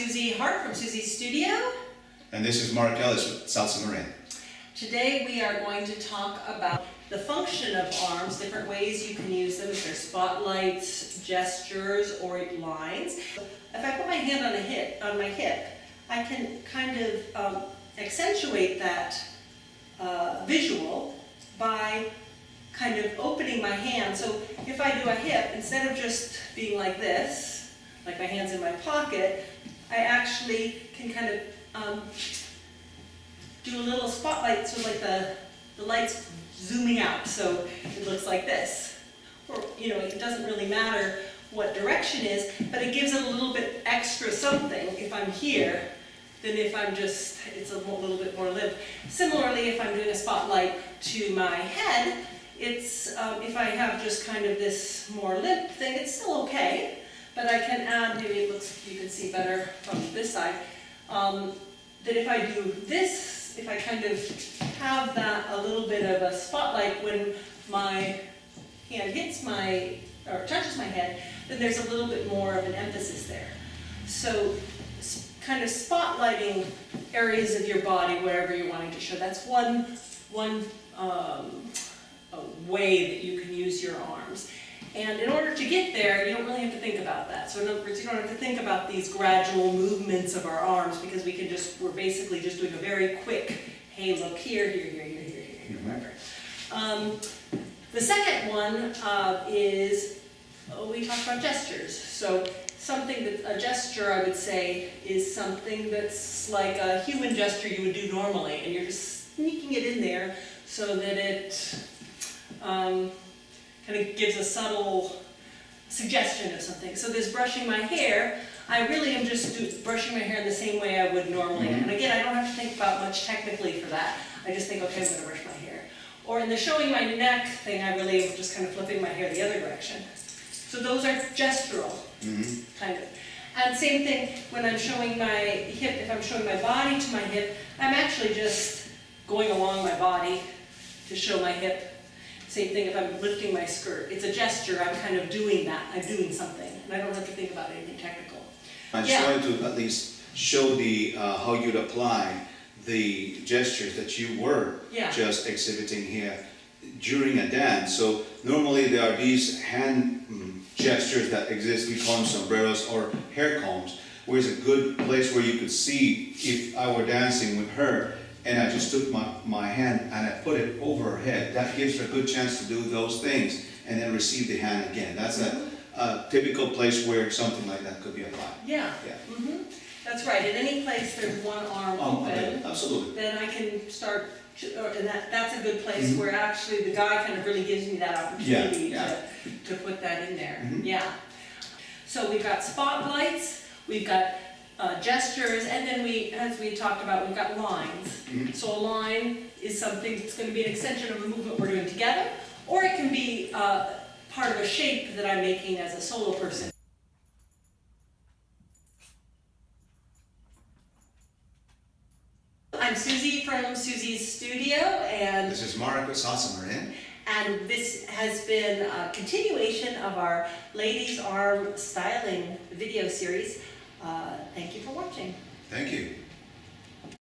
Susie Hart from Susie's Studio. And this is Mark Ellis with Salsa Marin. Today we are going to talk about the function of arms, different ways you can use them, if they're spotlights, gestures, or lines. If I put my hand on my hip, I can kind of accentuate that visual by kind of opening my hand. So if I do a hip, instead of just being like this, like my hand's in my pocket, I actually can kind of do a little spotlight, so like the light's zooming out, so it looks like this. Or, you know, it doesn't really matter what direction is, but it gives it a little bit extra something if I'm here than if I'm just, it's a little bit more limp. Similarly, if I'm doing a spotlight to my head, it's, if I have just kind of this more limp thing, it's still okay, but I can add, maybe it looks, you can see better from this side, that if I do this, if I kind of have that a little bit of a spotlight when my hand hits my, or touches my head, then there's a little bit more of an emphasis there. So kind of spotlighting areas of your body wherever you're wanting to show. That's one way that you can use your arms. And in order to get there, you don't really have to think about that. So in other words, you don't have to think about these gradual movements of our arms, because we're basically just doing a very quick, hey, look here, wherever. The second one is, we talked about gestures. So something that, a gesture, I would say, is something that's like a human gesture you would do normally, and you're just sneaking it in there so that it kind of gives a subtle suggestion of something. So this brushing my hair, I really am just brushing my hair in the same way I would normally. And again, I don't have to think about much technically for that. I just think, okay, I'm going to brush my hair. Or in the showing my neck thing, I really am just kind of flipping my hair the other direction. So those are gestural, kind of. And same thing when I'm showing my hip, if I'm showing my body to my hip, I'm actually just going along my body to show my hip. Same thing if I'm lifting my skirt. It's a gesture, I'm kind of doing that, I'm doing something, and I don't have to think about anything technical. I just wanted to at least show the how you'd apply the gestures that you were just exhibiting here during a dance. So normally there are these hand gestures that exist, we call them sombreros or hair combs, where it's a good place where you could see if I were dancing with her and I just took my hand and I put it over her head. That gives her a good chance to do those things and then receive the hand again. That's a typical place where something like that could be applied. Yeah. That's right. In any place there's one arm open, absolutely. Then I can start, and that's a good place where actually the guy kind of really gives me that opportunity to put that in there. So we've got spotlights, we've got gestures, and then as we talked about, we've got lines. So a line is something that's going to be an extension of a movement we're doing together, or it can be part of a shape that I'm making as a solo person. I'm Susie from Susie's Studio, and this is Mark with Salsa Marin. And this has been a continuation of our Ladies Arm Styling video series. Thank you for watching. Thank you.